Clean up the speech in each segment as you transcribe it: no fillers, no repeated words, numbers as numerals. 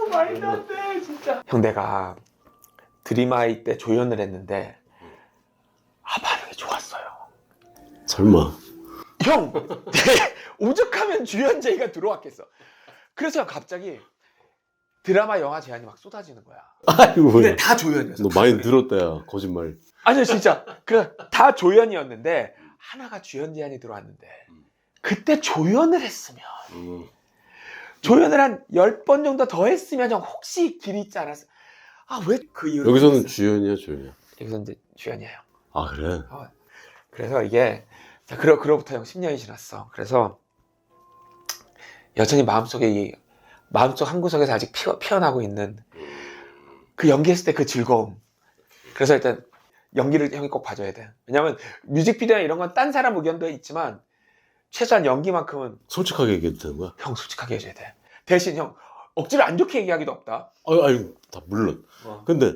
말도 안 돼, 진짜. 형, 내가 드림아이 때 조연을 했는데 반응이 좋았어요. 설마. 형, 오죽하면 주연 제의가 들어왔겠어. 그래서 갑자기 드라마 영화 제안이 막 쏟아지는 거야. 아이고. 근데 다 조연이었어. 너 많이 늘었다, 야. 거짓말. 아니 진짜 다 조연이었는데 하나가 주연 제안이 들어왔는데 그때 조연을 했으면 조연을 한 10번 정도 더 했으면 형 혹시 길이 있지 않았어? 왜 그 이유로 여기서는 주연이야, 조연이야? 여기서 이제 주연이에요. 아, 그래? 그래서 이게 자, 그로부터 형 10년이 지났어. 그래서 여전히 마음속 한구석에서 아직 피어나고 있는 그 연기했을 때 그 즐거움. 그래서 일단 연기를 형이 꼭 봐줘야 돼. 왜냐면 뮤직비디오나 이런 건 딴 사람 의견도 있지만 최소한 연기만큼은 솔직하게 얘기해도 되는 거야? 형 솔직하게 해줘야 돼. 대신 형 억지로 안 좋게 얘기하기도 없다. 아유, 다 물론. 근데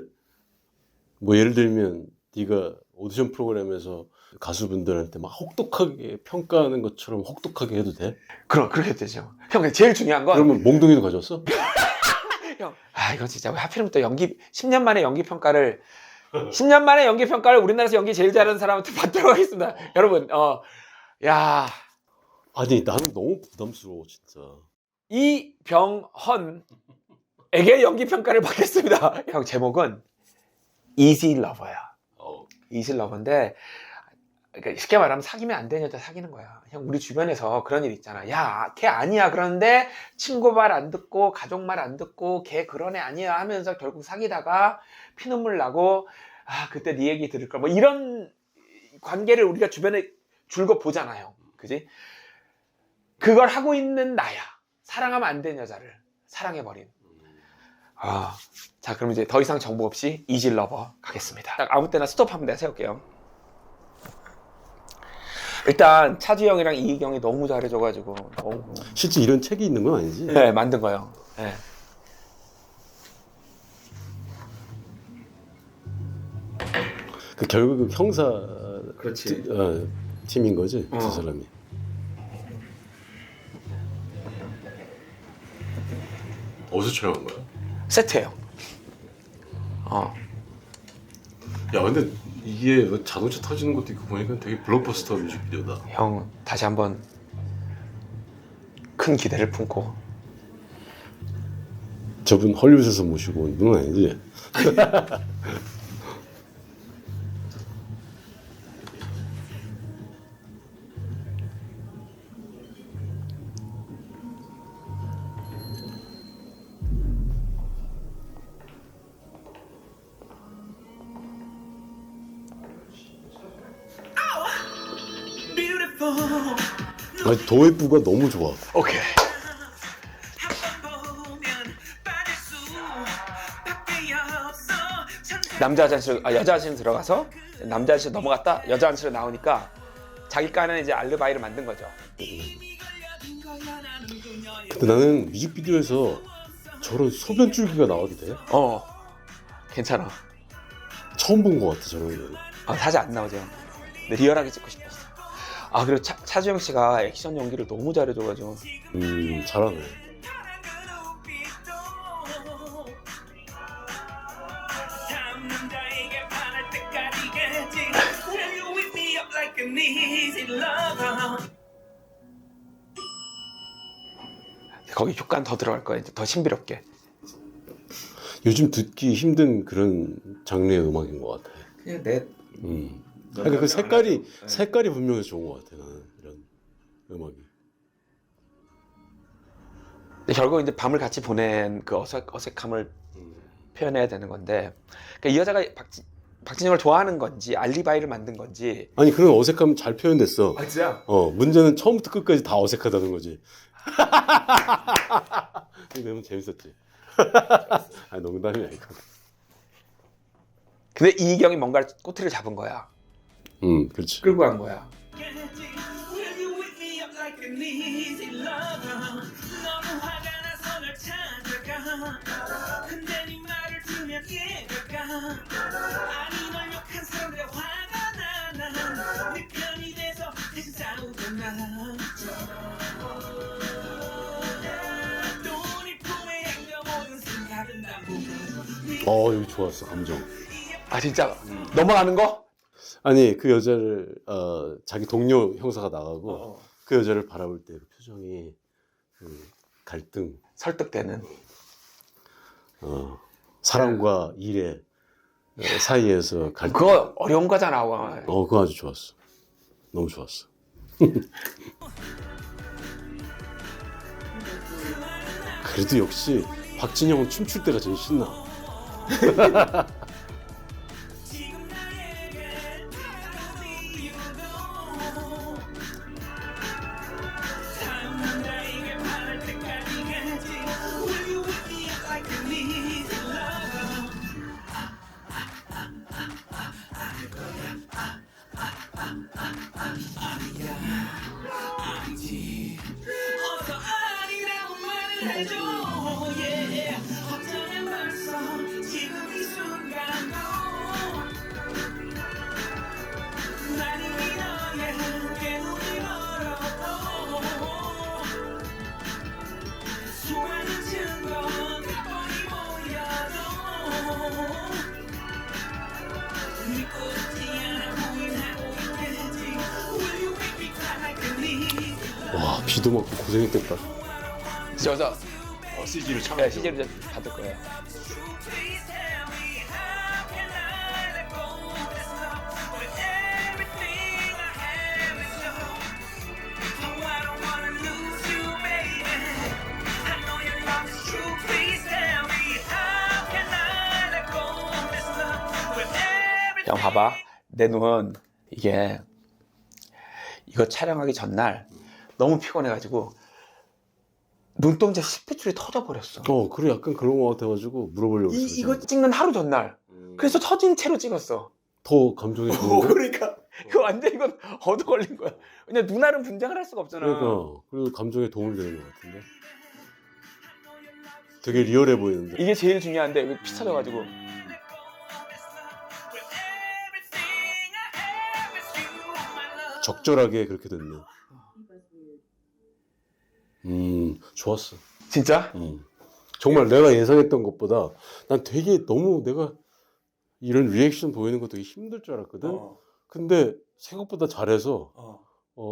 뭐 예를 들면 네가 오디션 프로그램에서 가수분들한테 막 혹독하게 평가하는 것처럼 혹독하게 해도 돼? 그렇게 되죠. 형 제일 중요한 건 그러면 몽둥이도 가져왔어? 형, 이건 진짜 왜 하필이면 또 10년 만에 연기 평가를 10년 만에 연기 평가를 우리나라에서 연기 제일 잘하는 사람한테 받도록 하겠습니다. 여러분, 야, 아니 나는 너무 부담스러워 진짜. 이병헌에게 연기 평가를 받겠습니다. 형 제목은 Easy Lover야. Easy Lover인데 그러니까 쉽게 말하면 사귀면 안 되는 여자 사귀는 거야. 형 우리 주변에서 그런 일 있잖아. 야, 걔 아니야. 그런데 친구 말 안 듣고 가족 말 안 듣고 걔 그런 애 아니야 하면서 결국 사귀다가 피눈물 나고 그때 네 얘기 들을 걸. 뭐 이런 관계를 우리가 주변에 줄곧 보잖아요. 그지? 그걸 하고 있는 나야. 사랑하면 안 되는 여자를 사랑해버린. 자, 그럼 이제 더 이상 정보 없이 이지 러버 가겠습니다. 딱 아무 때나 스톱하면 내가 세울게요. 일단 차주 형이랑 이희경이 너무 잘해줘가지고 너무. 실제 이런 책이 있는 건 아니지? 네, 만든 거예요. 네. 그 결국 형사 그렇지. 팀인 거지 두 사람이. 어디서 촬영한 거야? 세트예요. 야 근데 이게 자동차 터지는 것도 있고 보니까 되게 블록버스터 뮤직비디오다. 형 다시 한번 큰 기대를 품고. 저분 헐리우드에서 모시고 온 분은 아니지? 도예부가 너무 좋아. 오케이. 남자 화장실, 여자 화장실 들어가서 남자 화장실 넘어갔다 여자 화장실로 나오니까 자기 까는 이제 알르바이를 만든 거죠. 근데 나는 뮤직비디오에서 저런 소변 줄기가 나와도 돼? 괜찮아. 처음 본 것 같아 저런 거. 사실 안 나오죠. 근데 리얼하게 찍고 싶었어. 그리고 차주영 씨가 액션 연기를 너무 잘해줘가지고. 잘하네. 거기 효과는 더 들어갈 거야. 이제 더 신비롭게. 요즘 듣기 힘든 그런 장르의 음악인 것 같아. 그냥 내. 그러니까 그 색깔이 분명히 좋은 것 같아 나는 이런 음악이. 근데 결국 이제 밤을 같이 보낸 그 어색함을 표현해야 되는 건데, 그러니까 이 여자가 박진영을 좋아하는 건지 알리바이를 만든 건지. 아니 그런 어색함 잘 표현됐어. 진짜? 문제는 처음부터 끝까지 다 어색하다는 거지. 이거 너무 재밌었지. 농담이야 이거. 근데 이희경이 뭔가 꼬투리를 잡은 거야. 그렇지. 끌고 간 거야. 여기 좋았어 감정. 아 진짜 넘어가는 거? 아니 그 여자를 자기 동료 형사가 나가고 그 여자를 바라볼 때 그 표정이 그 갈등 설득되는. 사람과 일의 사이에서 갈등. 그거 어려운 거잖아. 그거 아주 좋았어. 너무 좋았어. 그래도 역시 박진영은 춤출 때가 제일 신나. 와 비도 맞고 고생했겠다. 저서 CG를 참. CG를 받을 거예요. 형 봐봐, 내 눈 이게 이거 촬영하기 전날 너무 피곤해가지고 눈동자 스피줄이 터져버렸어. 그래 약간 그런 거 같아가지고 물어보려고 했어. 이거 찍는 하루 전날. 그래서 터진 채로 찍었어. 더 감정이 좋은데? 그러니까 이거 완전 이건 얻어 걸린 거야. 왜냐 눈알은 분장을 할 수가 없잖아. 그러니까 그리고 감정에 도움이 되는 것 같은데. 되게 리얼해 보이는데. 이게 제일 중요한데 이거 피 터져가지고. 적절하게 그렇게 됐네. 좋았어. 진짜? 정말 내가 예상했던 것보다 난 되게 너무 내가 이런 리액션 보이는 거 되게 힘들 줄 알았거든. 근데 생각보다 잘해서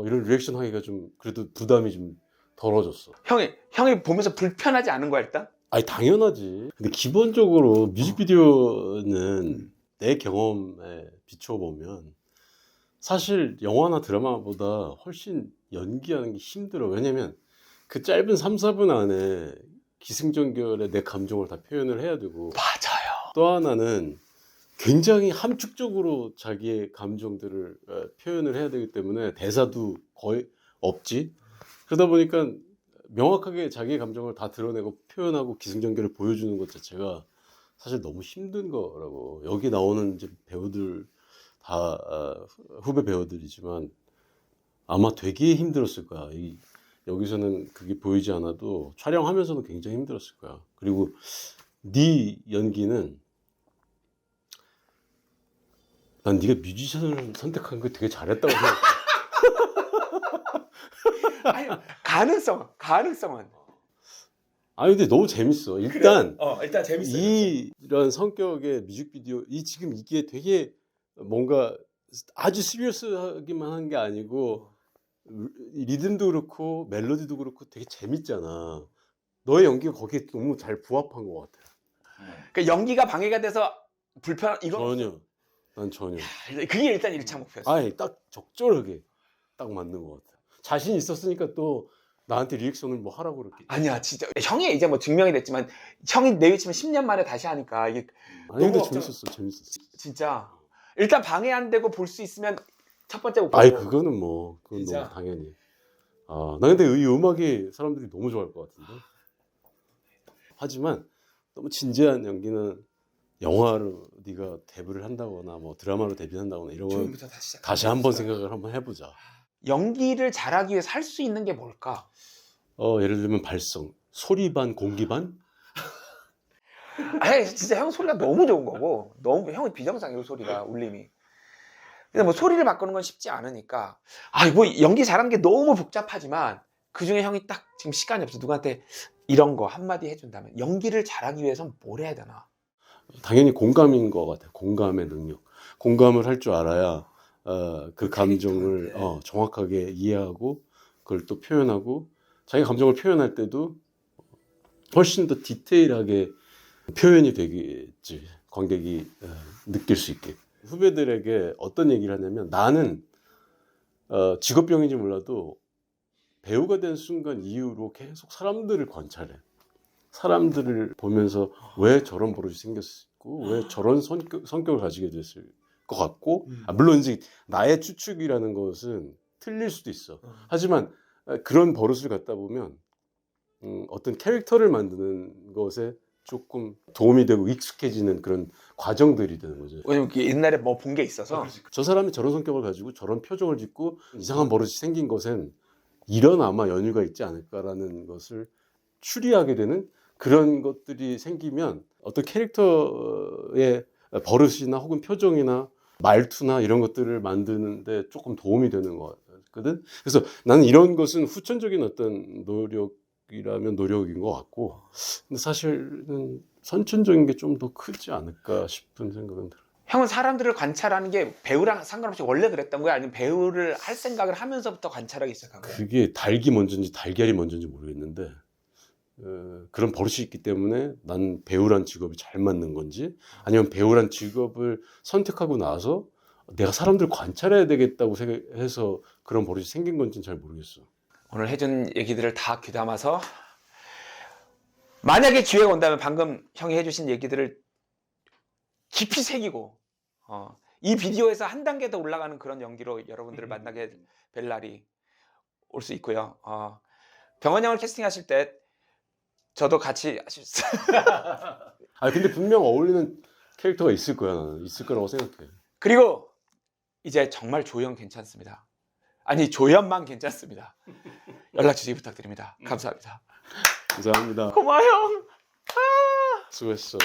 이런 리액션 하기가 좀 그래도 부담이 좀 덜어졌어. 형이 보면서 불편하지 않은 거야 일단? 아니 당연하지. 근데 기본적으로 뮤직비디오는 내 경험에 비춰보면 사실 영화나 드라마보다 훨씬 연기하는 게 힘들어. 왜냐면 그 짧은 3, 4분 안에 기승전결의 내 감정을 다 표현을 해야 되고, 맞아요. 또 하나는 굉장히 함축적으로 자기의 감정들을 표현을 해야 되기 때문에 대사도 거의 없지. 그러다 보니까 명확하게 자기의 감정을 다 드러내고 표현하고 기승전결을 보여주는 것 자체가 사실 너무 힘든 거라고. 여기 나오는 이제 배우들 다 후배 배우들이지만 아마 되게 힘들었을 거야. 여기서는 그게 보이지 않아도 촬영하면서는 굉장히 힘들었을 거야. 그리고 네 연기는 난 네가 뮤지션을 선택한 거 되게 잘했다고 생각해. 아니, 가능성은. 아니 근데 너무 재밌어. 일단 일단 재밌어요. 이런 성격의 뮤직비디오, 지금 이게 되게 뭔가 아주 시리어스하기만 한 게 아니고 리듬도 그렇고 멜로디도 그렇고 되게 재밌잖아. 너의 연기가 거기에 너무 잘 부합한 것 같아. 그러니까 연기가 방해가 돼서 이거 전혀. 난 전혀. 그게 일단 1차 목표였어. 아니 딱 적절하게 딱 맞는 것 같아. 자신 있었으니까 또 나한테 리액션을 뭐 하라고 그랬겠지. 아니야 진짜 형이 이제 뭐 증명이 됐지만 형이 내외치면 10년 만에 다시 하니까 이게 아니 근데 너무 재밌었어. 진짜 일단 방해 안 되고 볼 수 있으면 첫 번째 목표. 아니 그거는 뭐 그건 진짜? 너무 당연히. 나 근데 이 음악이 사람들이 너무 좋아할 것 같은데. 하지만 너무 진지한 연기는 영화로 네가 데뷔를 한다거나 뭐 드라마로 데뷔한다거나 이런 건 다시 한번 생각을 한번 해보자. 연기를 잘하기 위해서 할 수 있는 게 뭘까? 예를 들면 발성, 소리 반 공기 반. 아니 진짜 형 소리가 너무 좋은 거고 너무 형이 비정상이고 소리가 울림이. 근데 뭐 소리를 바꾸는 건 쉽지 않으니까 뭐 연기 잘하는 게 너무 복잡하지만 그 중에 형이 딱 지금 시간이 없어. 누구한테 이런 거 한마디 해준다면 연기를 잘하기 위해서는 뭘 해야 되나? 당연히 공감인 것 같아요. 공감의 능력. 공감을 할 줄 알아야 그 감정을 정확하게 이해하고 그걸 또 표현하고 자기 감정을 표현할 때도 훨씬 더 디테일하게 표현이 되겠지. 관객이 느낄 수 있게. 후배들에게 어떤 얘기를 하냐면 나는 직업병인지 몰라도 배우가 된 순간 이후로 계속 사람들을 관찰해. 사람들을 보면서 왜 저런 버릇이 생겼고 왜 저런 성격을 가지게 됐을 것 같고 물론 이제 나의 추측이라는 것은 틀릴 수도 있어. 하지만 그런 버릇을 갖다 보면 어떤 캐릭터를 만드는 것에 조금 도움이 되고 익숙해지는 그런 과정들이 되는 거죠. 왜냐면 옛날에 뭐 본 게 있어서. 저 사람이 저런 성격을 가지고 저런 표정을 짓고 이상한 버릇이 생긴 것엔 이런 아마 연유가 있지 않을까라는 것을 추리하게 되는 그런 것들이 생기면 어떤 캐릭터의 버릇이나 혹은 표정이나 말투나 이런 것들을 만드는데 조금 도움이 되는 것 같거든. 그래서 나는 이런 것은 후천적인 어떤 노력이라면 노력인 것 같고, 근데 사실은 선천적인 게 좀 더 크지 않을까 싶은 생각은 들어요. 형은 사람들을 관찰하는 게 배우랑 상관없이 원래 그랬던 거야? 아니면 배우를 할 생각을 하면서부터 관찰하기 시작한 거야? 그게 닭이 먼저인지 달걀이 먼저인지 모르겠는데 그런 버릇이 있기 때문에 난 배우란 직업이 잘 맞는 건지 아니면 배우란 직업을 선택하고 나서 내가 사람들을 관찰해야 되겠다고 생각해서 그런 버릇이 생긴 건지는 잘 모르겠어. 오늘 해준 얘기들을 다 귀담아서 만약에 기회가 온다면 방금 형이 해주신 얘기들을 깊이 새기고 이 비디오에서 한 단계 더 올라가는 그런 연기로 여러분들을 만나게 될 날이 올 수 있고요. 병원 형을 캐스팅하실 때 저도 같이 하실 수 아 근데 분명 어울리는 캐릭터가 있을 거야. 나는 있을 거라고 생각해. 그리고 이제 정말 조연 괜찮습니다. 아니 조연만 괜찮습니다. 연락 주시기 부탁드립니다. 감사합니다. 감사합니다. 고마워 형. 수고했어.